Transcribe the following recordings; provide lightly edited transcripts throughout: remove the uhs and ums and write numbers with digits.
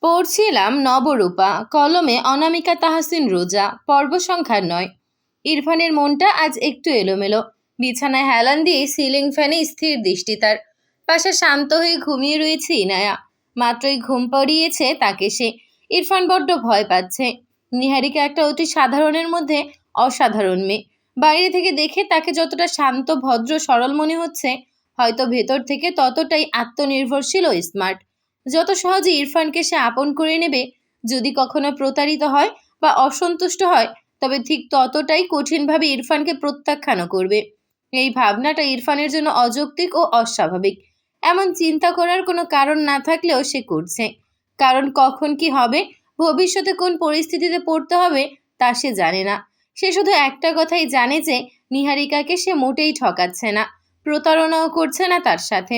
পড়ছিলাম নবরূপা, কলমে অনামিকা তাহসিন রোজা, পর্ব সংখ্যা 9। ইরফানের মনটা আজ একটু এলোমেলো। বিছানায় হেলান দিয়ে সিলিং ফ্যানে স্থির দৃষ্টি তার। পাশে শান্ত হয়ে ঘুমিয়ে রয়েছে ইনায়া। মাত্রই ঘুম পড়িয়েছে তাকে সে। ইরফান বড্ড ভয় পাচ্ছে। নিহারিকা একটা অতি সাধারণের মধ্যে অসাধারণ মেয়ে। বাইরে থেকে দেখে তাকে যতটা শান্ত, ভদ্র, সরল মনে হচ্ছে, হয়তো ভেতর থেকে ততটাই আত্মনির্ভরশীল ও স্মার্ট। যত সহজে ইরফানকে সে আপন করে নেবে, যদি কখনো প্রতারিত হয় বা অসন্তুষ্ট হয়, তবে ঠিক ততটাই কঠিনভাবে ইরফানকে প্রত্যাখ্যানও করবে। এই ভাবনাটা ইরফানের জন্য অযৌক্তিক ও অস্বাভাবিক। এমন চিন্তা করার কোনো কারণ না থাকলেও সে করছে। কারণ কখন কি হবে, ভবিষ্যতে কোন পরিস্থিতিতে পড়তে হবে, তা সে জানে না। সে শুধু একটা কথাই জানে যে নিহারিকাকে সে মোটেই ঠকাচ্ছে না, প্রতারণাও করছে না তার সাথে।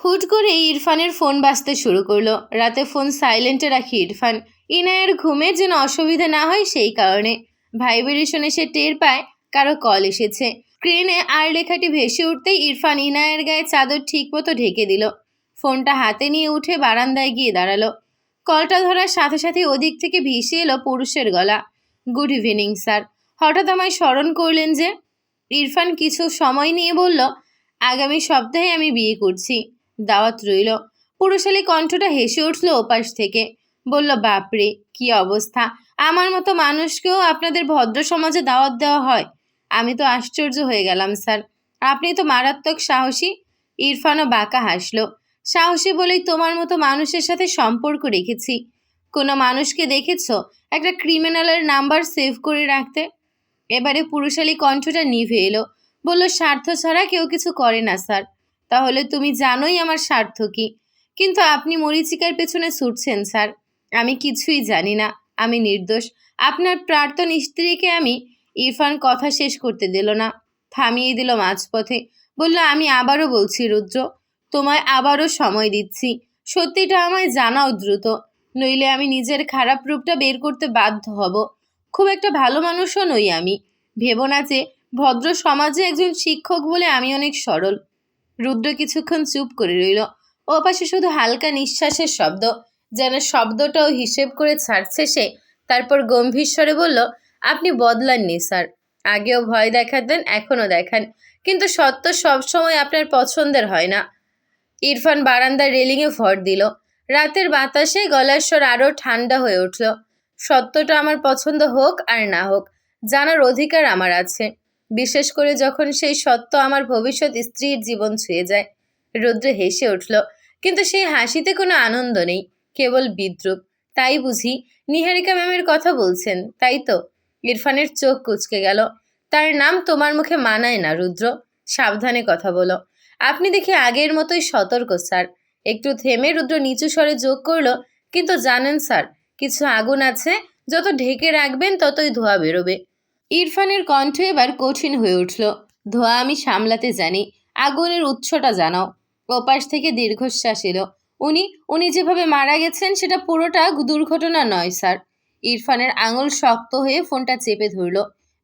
হুট করে ইরফানের ফোন বাজতে শুরু করলো। রাতে ফোন সাইলেন্টে রাখি ইরফান। ইনায়ের ঘুমের যেন অসুবিধা না হয় সেই কারণে। ভাইব্রেশনে সে টের পায় কারো কল এসেছে। স্ক্রিনে আর লেখাটি ভেসে উঠতেই ইরফান ইনায়ের গায়ে চাদর ঠিকমতো ঢেকে দিল। ফোনটা হাতে নিয়ে উঠে বারান্দায় গিয়ে দাঁড়ালো। কলটা ধরার সাথে সাথে ওদিক থেকে ভেসে এলো পুরুষের গলা। Good evening sir. হঠাৎ আমায় স্মরণ করলেন যে? ইরফান কিছু সময় নিয়ে বলল, আগামী সপ্তাহে আমি বিয়ে করছি। দাওয়াত রইল। পুরুষালী কণ্ঠটা হেসে উঠল ওপাশ থেকে। বলল, বাপরে কি অবস্থা! আমার মতো মানুষকেও আপনাদের ভদ্র সমাজে দাওয়াত দেওয়া হয়? আমি তো আশ্চর্য হয়ে গেলাম স্যার। আপনি তো মারাত্মক সাহসী। ইরফানও বাঁকা হাসল। সাহসী বলেই তোমার মতো মানুষের সাথে সম্পর্ক রেখেছি। কোনো মানুষকে দেখেছ একটা ক্রিমিনালের নাম্বার সেভ করে রাখতে? এবারে পুরুষালী কণ্ঠটা নিভে এলো। বলল, স্বার্থ ছাড়া কেউ কিছু করে না স্যার। তাহলে তুমি জানোই আমার স্বার্থ কি। কিন্তু আপনি মরীচিকার পেছনে ছুটছেন স্যার। আমি কিছুই জানি না। আমি নির্দোষ। আপনার প্রাক্তন স্ত্রীকে আমি। ইরফান কথা শেষ করতে দিল না, থামিয়ে দিল মাঝপথে। বলল, আমি আবারও বলছি রুদ্র, তোমায় আবারও সময় দিচ্ছি। সত্যিটা আমায় জানাও দ্রুত, নইলে আমি নিজের খারাপ রূপটা বের করতে বাধ্য হব। খুব একটা ভালো মানুষও নই আমি। ভেবো না যে ভদ্র সমাজে একজন শিক্ষক বলে আমি অনেক সরল। রুদ্র কিছুক্ষণ চুপ করে রইল। ও পাশে শুধু হালকা নিঃশ্বাসের শব্দ, যেন শব্দটাও হিসেব করে ছাড়ছে সে। তারপর গম্ভীর স্বরে বলল, আপনি বদলাননি স্যার। আগেও ভয় দেখাতেন, এখনও দেখান, কিন্তু সত্য সবসময় আপনার পছন্দের হয় না। ইরফান বারান্দার রেলিংয়ে ভর দিল। রাতের বাতাসে গলার স্বর আরও ঠান্ডা হয়ে উঠল। সত্যটা আমার পছন্দ হোক আর না হোক, জানার অধিকার আমার আছে। বিশেষ করে যখন সেই সত্য আমার ভবিষ্যৎ স্ত্রীর জীবন ছুঁয়ে যায়। রুদ্র হেসে উঠল, কিন্তু সেই হাসিতে কোনো আনন্দ নেই, কেবল বিদ্রূপ। তাই বুঝি নিহারিকা ম্যামের কথা বলছেন, তাই তো? ইরফানের চোখ কুঁচকে গেল। তার নাম তোমার মুখে মানায় না রুদ্র, সাবধানে কথা বলো। আপনি দেখি আগের মতোই সতর্ক স্যার। একটু থেমে রুদ্র নিচু স্বরে যোগ করলো, কিন্তু জানেন স্যার, কিছু আগুন আছে, যত ঢেকে রাখবেন ততই ধোঁয়া বেরোবে। ইরফানের কণ্ঠ এবার কঠিন হয়ে উঠল। ধোঁয়া আমি সামলাতে জানি, আগুনের উৎসটা জানাও। ওপাশ থেকে দীর্ঘশ্বাস এলো। উনি উনি যেভাবে মারা গেছেন সেটা পুরোটা দুর্ঘটনা নয় স্যার। ইরফানের আঙুল শক্ত হয়ে ফোনটা চেপে ধরল।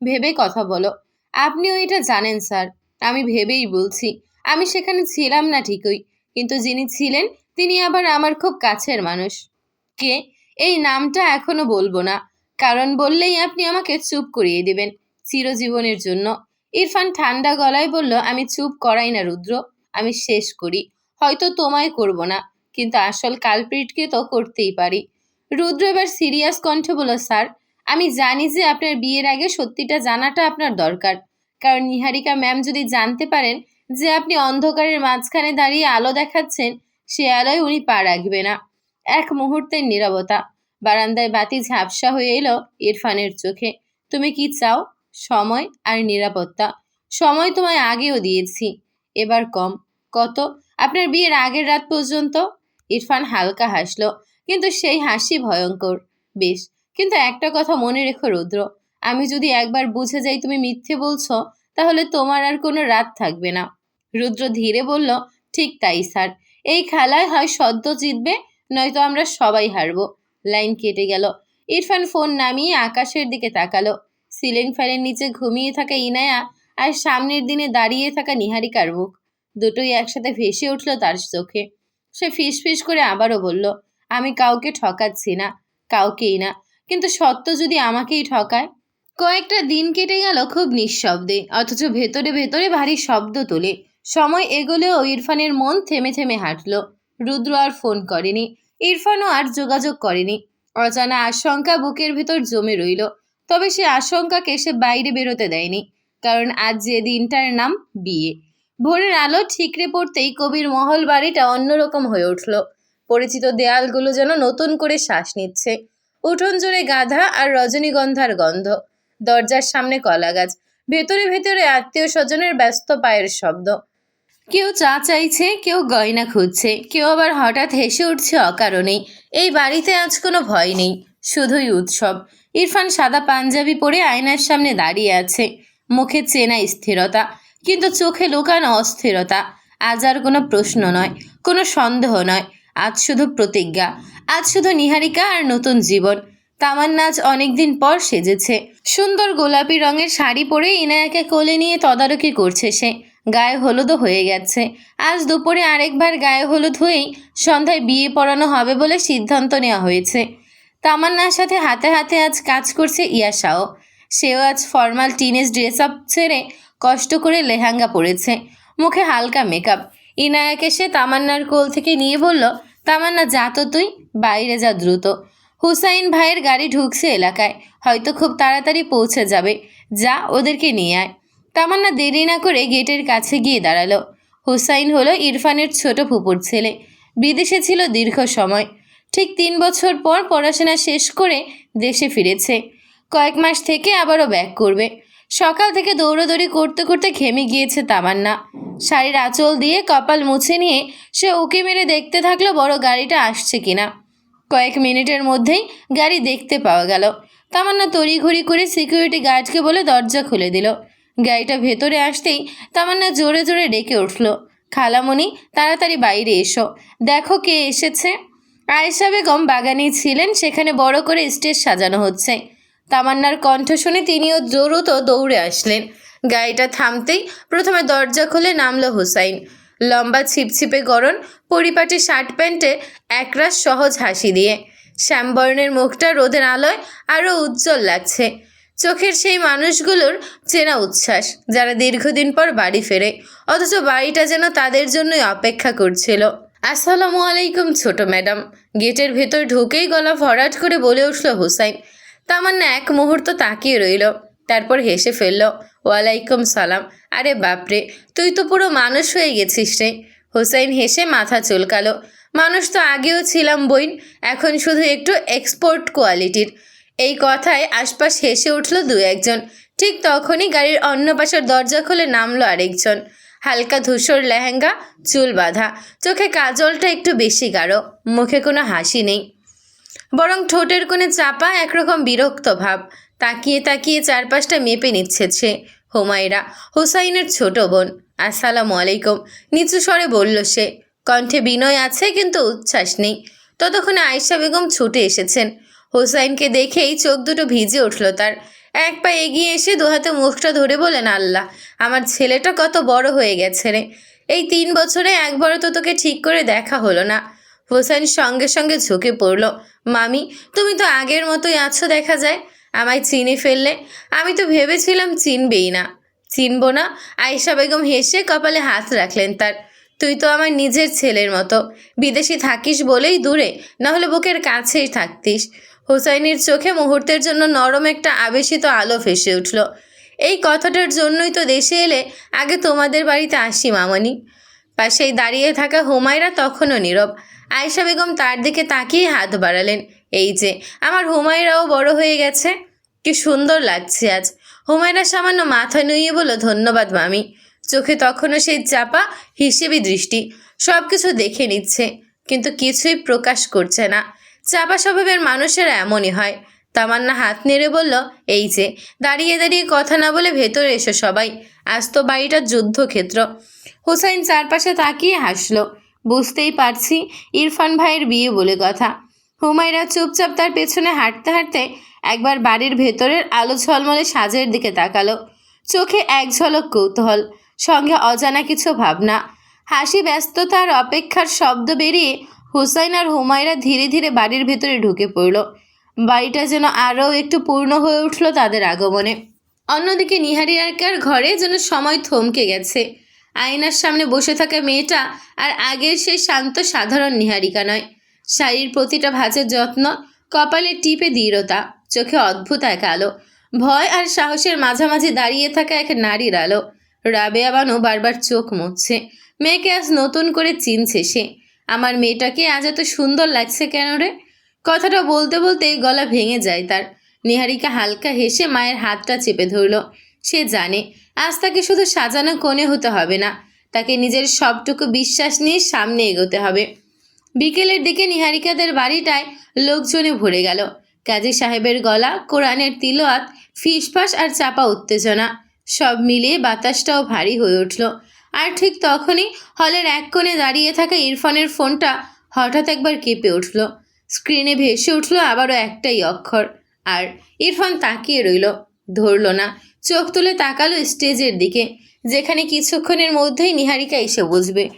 ভেবে কথা বলো। আপনিও এটা জানেন স্যার। আমি ভেবেই বলছি। আমি সেখানে ছিলাম না ঠিকই, কিন্তু যিনি ছিলেন তিনি আবার আমার খুব কাছের মানুষ। কে? এই নামটা এখনো বলবো না, কারণ বললেই আপনি আমাকে চুপ করিয়ে দেবেন চিরজীবনের জন্য। ইরফান ঠান্ডা গলায় বলল, আমি চুপ করাই না রুদ্র, আমি শেষ করি। হয়তো তোমায় করব না, কিন্তু আসল কালপ্রিটকে তো করতেই পারি। রুদ্র এবার সিরিয়াস কণ্ঠে বলল, স্যার, আমি জানি যে আপনার বিয়ের আগে সত্যিটা জানাটা আপনার দরকার। কারণ নিহারিকা ম্যাম যদি জানতে পারেন যে আপনি অন্ধকারের মাঝখানে দাঁড়িয়ে আলো দেখাচ্ছেন, সে আলোয় উনি পা রাখবে না। এক মুহূর্তের নীরবতা। বারান্দায় বাতি ঝাপসা হয়ে এলো ইরফানের চোখে। তুমি কি চাও? সময় আর নিরাপত্তা। সময় তোমায় আগেও দিয়েছি, এবার কম। কত? আপনার বিয়ের আগের রাত পর্যন্ত। ইরফান হালকা হাসলো, কিন্তু সেই হাসি ভয়ঙ্কর। বেশ, কিন্তু একটা কথা মনে রেখো রুদ্র, আমি যদি একবার বুঝে যাই তুমি মিথ্যে বলছো, তাহলে তোমার আর কোনো রাত থাকবে না। রুদ্র ধীরে বলল, ঠিক তাই স্যার। এই খেলায় হয় সদ্য জিতবে, নয়তো আমরা সবাই হারবো। লাইন কেটে গেল। ইরফান ফোন নামিয়ে আকাশের দিকে তাকালো। সিলিং ফ্যানের নিচে ঘুমিয়ে থাকা ইনায়া আর সামনের দিনে দাঁড়িয়ে থাকা নিহারিকার মুখ, দুটোই একসাথে ভেসে উঠল তার চোখে। সে ফিসফিস করে আবারও বলল, আমি কাউকে ঠকাচ্ছি না, কাউকেই না, কিন্তু সত্য যদি আমাকেই ঠকায়। কয়েকটা দিন কেটে গেল খুব নিঃশব্দে, অথচ ভেতরে ভেতরে ভারী শব্দ তোলে। সময় এগোলেও ইরফানের মন থেমে থেমে হাঁটল। রুদ্র আর ফোন করেনি, ইরফানও আর যোগাযোগ করেনি। অজানা আশঙ্কা বুকের ভেতর জমে রইল। তবে সে আশঙ্কাকে সে বাইরে বেরোতে দেয়নি, কারণ আজ যে দিনটার নাম বিয়ে। ভোরের আলো ঠিকরে পড়তেই কবির মহল বাড়িটা অন্যরকম হয়ে উঠল। পরিচিত দেয়ালগুলো যেন নতুন করে শ্বাস নিচ্ছে। উঠোন জুড়ে গাধা আর রজনীগন্ধার গন্ধ। দরজার সামনে কলা গাছ, ভেতরে ভেতরে আত্মীয় স্বজনের ব্যস্ত পায়ের শব্দ। কেউ চা চাইছে, কেউ গয়না খুঁজছে, কেউ আবার হঠাৎ হেসে উঠছে অকারণেই। এই বাড়িতে আজ কোনো ভয় নেই, শুধুই উৎসব। ইরফান সাদা পাঞ্জাবি পরে আয়নার সামনে দাঁড়িয়ে আছে। মুখে চেনা স্থিরতা, কিন্তু চোখে লুকানো অস্থিরতা। আজ আর কোনো প্রশ্ন নয়, কোনো সন্দেহ নয়, আজ শুধু প্রতিজ্ঞা। আজ শুধু নিহারিকা আর নতুন জীবন। তামান্না আজ অনেকদিন পর সেজেছে। সুন্দর গোলাপি রঙের শাড়ি পরে ইনায়াকে কোলে নিয়ে তদারকি করছে সে। গায়ে হলুদও হয়ে গেছে। আজ দুপুরে আরেকবার গায়ে হলুদ হয়েই সন্ধ্যায় বিয়ে পড়ানো হবে বলে সিদ্ধান্ত নেওয়া হয়েছে। তামান্নার সাথে হাতে হাতে আজ কাজ করছে ইয়াশাও। সেও আজ ফর্মাল টিনেজ ড্রেস আপ ছেড়ে কষ্ট করে লেহেঙ্গা পরেছে, মুখে হালকা মেকআপ। ইনায়াক এসে তামান্নার কোল থেকে নিয়ে বলল, তামান্না যা তো তুই, বাইরে যা দ্রুত। হুসাইন ভাইয়ের গাড়ি ঢুকছে এলাকায়, হয়তো খুব তাড়াতাড়ি পৌঁছে যাবে। যা, ওদেরকে নিয়ে আয়। তামান্না দেরি না করে গেটের কাছে গিয়ে দাঁড়ালো। হুসাইন হলো ইরফানের ছোট ফুপুর ছেলে। বিদেশে ছিল দীর্ঘ সময়। ঠিক 3 বছর পর পড়াশোনা শেষ করে দেশে ফিরেছে। কয়েক মাস থেকে আবারও ব্যাক করবে। সকাল থেকে দৌড়াদৌড়ি করতে করতে ঘেমে গিয়েছে তামান্না। শাড়ির আঁচল দিয়ে কপাল মুছে নিয়ে সে উঁকি মেরে দেখতে থাকলো বড় গাড়িটা আসছে কিনা। কয়েক মিনিটের মধ্যেই গাড়ি দেখতে পাওয়া গেল। তামান্না তড়িঘড়ি করে সিকিউরিটি গার্ডকে বলে দরজা খুলে দিল। গাড়িটা ভেতরে আসতেই তামান্না জোরে জোরে ডেকে উঠল, খালামণি তাড়াতাড়ি বাইরে এসো, দেখো কে এসেছে। আয়েশা বেগম বাগানেই ছিলেন, সেখানে বড় করে স্টেজ সাজানো হচ্ছে। তামান্নার কণ্ঠ শুনে তিনিও দ্রুত দৌড়ে আসলেন। গাড়িটা থামতেই প্রথমে দরজা খুলে নামলো হুসাইন। লম্বা ছিপছিপে গড়ন, পরিপাটি শার্ট প্যান্টে একরাশ সহজ হাসি দিয়ে শ্যামবর্ণের মুখটা রোদের আলোয় আরও উজ্জ্বল লাগছে। চোখের সেই মানুষগুলোর চেনা উচ্ছ্বাস, যারা দীর্ঘদিন পর বাড়ি ফেরে, অথচ বাড়িটা যেন তাদের জন্যই অপেক্ষা করছিল। আসসালামু আলাইকুম ছোট ম্যাডাম। গেটের ভেতর ঢুকেই গলা ভরাট করে বলে উঠল হুসাইন। তামান্না এক মুহূর্ত তাকিয়ে রইল, তারপর হেসে ফেলল, ওয়ালাইকুম সালাম। আরে বাপরে, তুই তো পুরো মানুষ হয়ে গেছিস রে। হুসাইন হেসে মাথা চুলকালো। মানুষ তো আগেও ছিলাম বইন, এখন শুধু একটু এক্সপোর্ট কোয়ালিটির। এই কথায় আশপাশ হেসে উঠল 2-1 জন। ঠিক তখনই গাড়ির অন্য পাশের দরজা খুলে নামলো আরেকজন। হালকা ধূসর লেহেঙ্গা, চুল বাঁধা, চোখে কাজলটা একটু বেশি গাঢ়, মুখে কোনো হাসি নেই, বরং ঠোঁটের কোণে চাপা একরকম বিরক্ত ভাব। তাকিয়ে তাকিয়ে চারপাশটা মেপে নিচ্ছে সে। হুমায়রা, হুসাইনের ছোট বোন। আসসালামু আলাইকুম, নিচু স্বরে বলল সে। কণ্ঠে বিনয় আছে কিন্তু উচ্ছ্বাস নেই। ততক্ষণে আয়েশা বেগম ছুটে এসেছেন। হুসাইনকে দেখেই চোখ দুটো ভিজে উঠল তার। এক পা এগিয়ে এসে দুহাতে মুখটা ধরে বলেন, আল্লাহ, আমার ছেলেটা কত বড় হয়ে গেছে রে। এই 3 বছরে একবারও তো তোকে ঠিক করে দেখা হলো না। হুসাইন সঙ্গে সঙ্গে ঝুঁকে পড়ল। মামি, তুমি তো আগের মতোই আছো দেখা যায়। আমায় চিনে ফেললে? আমি তো ভেবেছিলাম চিনবেই না। চিনব না? আয়েশা বেগম হেসে কপালে হাত রাখলেন তার। তুই তো আমার নিজের ছেলের মতো। বিদেশি থাকিস বলেই দূরে, নাহলে বুকের কাছেই থাকতিস। হুসাইনের চোখে মুহূর্তের জন্য নরম একটা আবেশিত আলো ভেসে উঠল। এই কথাটার জন্যই তো দেশে এলে আগে তোমাদের বাড়িতে আসি মামনি। পাশেই দাঁড়িয়ে থাকা হুমায়রা তখনও নীরব। আয়েশা বেগম তার দিকে তাকিয়ে হাত বাড়ালেন। এই যে, আমার হুমায়রাও বড় হয়ে গেছে, কি সুন্দর লাগছে আজ। হুমায়রা সামান্য মাথা নুইয়ে বলল, ধন্যবাদ মামি। চোখে তখনও সেই চাপা হিসেবি দৃষ্টি। সব কিছু দেখে নিচ্ছে, কিন্তু কিছুই প্রকাশ করছে না। চাপা স্বভাবের মানুষেরা এমনই হয়। তামান্না হাত নেড়ে বলল, এই যে, দাঁড়িয়ে দাঁড়িয়ে কথা না বলে ভেতরে এসো সবাই, আজ তো বাড়িটা যুদ্ধক্ষেত্র। হুসাইন চারপাশে তাকিয়ে হাসলো। বুঝতেই পারছি ইরফান ভাইয়ের বিয়ে বলে কথা। হুমায়রা চুপচাপ তার পেছনে হাঁটতে হাঁটতে একবার বাড়ির ভেতরের আলো ঝলমলে সাজের দিকে তাকালো। চোখে এক ঝলক কৌতূহল, সঙ্গে অজানা কিছু ভাবনা। হাসি, ব্যস্ততার অপেক্ষার শব্দ বেরিয়ে হুসাইন আর হুমায়রা ধীরে ধীরে বাড়ির ভেতরে ঢুকে পড়ল। বাড়িটা যেন আরও একটু পূর্ণ হয়ে উঠল তাদের আগমনে। অন্যদিকে নিহারিকার ঘরে যেন সময় থমকে গেছে। আয়নার সামনে বসে থাকা মেয়েটা আর আগের সেই শান্ত সাধারণ নিহারিকা নয়। শাড়ির প্রতিটা ভাঁজের যত্ন, কপালে টিপে দৃঢ়তা, চোখে অদ্ভুত এক আলো, ভয় আর সাহসের মাঝামাঝি দাঁড়িয়ে থাকা এক নারীর আলো। রাবেয়া বানু বারবার চোখ মুছছে। মেয়েকে আজ নতুন করে চিনছে সে। আমার মেয়েটাকে আজ এত সুন্দর লাগছে কেন রে? কথাটা বলতে বলতে গলা ভেঙে যায় তার। নিহারিকা হালকা হেসে মায়ের হাতটা চেপে ধরল। সে জানে আজ তাকে শুধু সাজানো কোণে হতে হবে না, তাকে নিজের সবটুকু বিশ্বাস নিয়ে সামনে এগোতে হবে। বিকেলের দিকে নিহারিকাদের বাড়িটায় লোকজনে ভরে গেল। কাজী সাহেবের গলা, কোরআনের তিলাওয়াত, ফিসফাস আর চাপা উত্তেজনা সব মিলিয়ে বাতাসটাও ভারী হয়ে উঠল। আর ঠিক তখনই হলের এক কোণে দাঁড়িয়ে থাকা ইরফানের ফোনটা হঠাৎ একবার কেঁপে উঠল। স্ক্রিনে ভেসে উঠল আবারও একটাই অক্ষর। আর ইরফান তাকিয়ে রইল, ধরল না। চোখ তুলে তাকালো স্টেজের দিকে, যেখানে কিছুক্ষণের মধ্যেই নিহারিকা এসে বুঝবে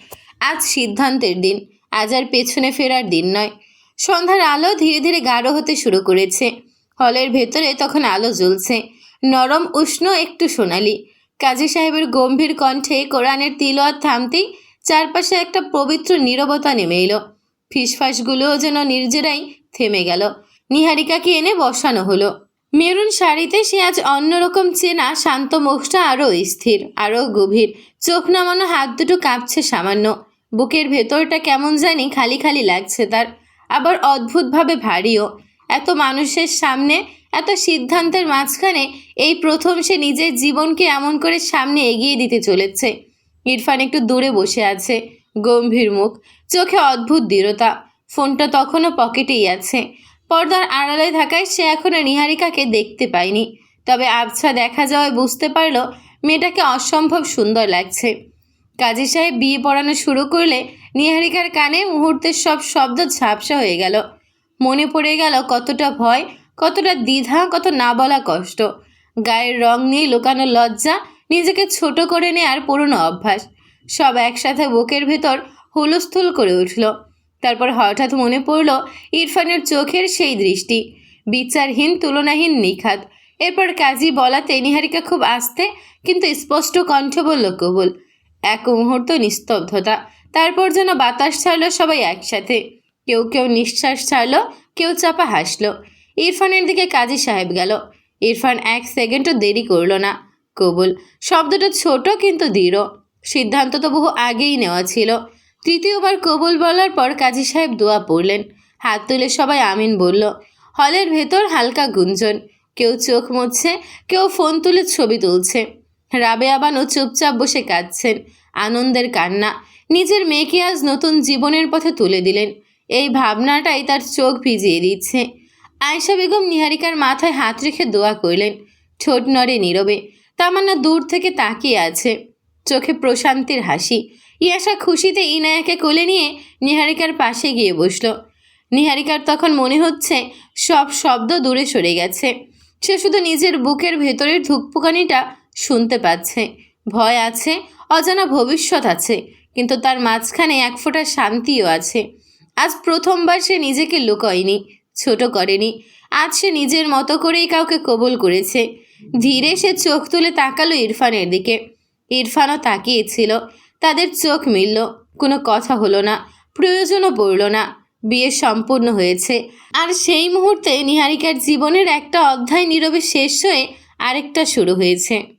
আজ সিদ্ধান্তের দিন, আজ আর পেছনে ফেরার দিন নয়। সন্ধ্যার আলো ধীরে ধীরে গাঢ় হতে শুরু করেছে। হলের ভেতরে তখন আলো জ্বলছে, নরম, উষ্ণ, একটু সোনালি। কাজী সাহেবের গম্ভীর কণ্ঠে কোরআনের তিলাওয়াত থামতেই চারপাশে একটা পবিত্র নীরবতা নেমে এলো। ফিসফাসগুলোও যেন নিজেরাই থেমে গেল। নিহারিকাকে এনে বসানো হলো। মেরুন শাড়িতে সে আজ অন্যরকম চেনা, শান্ত মুখটা আরও স্থির, আরও গভীর। চোখ নামানো হাত দুটো কাঁপছে সামান্য। বুকের ভেতরটা কেমন জানি খালি খালি লাগছে তার, আবার অদ্ভুতভাবে ভারীও। এত মানুষের সামনে, এত সিদ্ধান্তের মাঝখানে এই প্রথম সে নিজের জীবনকে এমন করে সামনে এগিয়ে দিতে চলেছে। ইরফান একটু দূরে বসে আছে, গম্ভীর মুখ, চোখে অদ্ভুত দৃঢ়তা। ফোনটা তখনও পকেটেই আছে। পর্দার আড়ালে থাকায় সে এখনো নিহারিকাকে দেখতে পায়নি, তবে আবছা দেখা যাওয়ায় বুঝতে পারল মেয়েটাকে অসম্ভব সুন্দর লাগছে। কাজী সাহেব বিয়ে পড়ানো শুরু করলে নিহারিকার কানে মুহূর্তের সব শব্দ ঝাপসা হয়ে গেল। মনে পড়ে গেল কতটা ভয়, কতটা দ্বিধা, কত না বলা কষ্ট, গায়ের রং নিয়ে লুকানো লজ্জা, নিজেকে ছোট করে নেয়ার পুরনো অভ্যাস, সব একসাথে বুকের ভেতর হুলস্থুল করে উঠল। তারপর হঠাৎ মনে পড়ল ইরফানের চোখের সেই দৃষ্টি, বিচারহীন, তুলনাহীন, নিখাত। এরপর কাজী বলাতে নিহারিকা খুব আস্তে কিন্তু স্পষ্ট কণ্ঠ বলল, কবুল। এক মুহূর্ত নিস্তব্ধতা, তারপর যেন বাতাস ছাড়ল সবাই একসাথে। কেউ কেউ নিঃশ্বাস ছাড়ল, কেউ চাপা হাসল। ইরফানের দিকে কাজী সাহেব গেল। ইরফান এক সেকেন্ডও দেরি করল না। কবুল শব্দটা ছোট কিন্তু দৃঢ়। সিদ্ধান্ত তো বহু আগেই নেওয়া ছিল। তৃতীয়বার কবুল বলার পর কাজী সাহেব দোয়া পড়লেন। হাত তুলে সবাই আমিন বলল। হলের ভেতর হালকা গুঞ্জন, কেউ চোখ মুছছে, কেউ ফোন তুলে ছবি তুলছে। রাবেয়া বানু চুপচাপ বসে কাঁদছেন, আনন্দের কান্না। নিজের মেয়েকে আজ নতুন জীবনের পথে তুলে দিলেন, এই ভাবনাটাই তার চোখ ভিজিয়ে দিচ্ছে। আয়েশা বেগম নিহারিকার মাথায় হাত রেখে দোয়া করলেন। ঠোঁট নড়ে নীরবে। তামান্না দূর থেকে তাকিয়ে আছে, চোখে প্রশান্তির হাসি। ইয়াশা খুশিতে ইনায়াকে কোলে নিয়ে নিহারিকার পাশে গিয়ে বসল। নিহারিকার তখন মনে হচ্ছে সব শব্দ দূরে সরে গেছে। সে শুধু নিজের বুকের ভেতরের ধুকপুকানিটা শুনতে পাচ্ছে। ভয় আছে, অজানা ভবিষ্যৎ আছে, কিন্তু তার মাঝখানে এক ফোঁটা শান্তিও আছে। আজ প্রথমবার সে নিজেকে লুকোয়নি, ছোট করেনি। আজ সে নিজের মতো করেই কাউকে কবুল করেছে। ধীরে সে চোখ তুলে তাকালো ইরফানের দিকে। ইরফানও তাকিয়েছিল। তাদের চোখ মিলল। কোনো কথা হলো না, প্রয়োজনও পড়ল না। বিয়ে সম্পূর্ণ হয়েছে। আর সেই মুহূর্তে নিহারিকার জীবনের একটা অধ্যায় নীরবে শেষ হয়ে আরেকটা শুরু হয়েছে।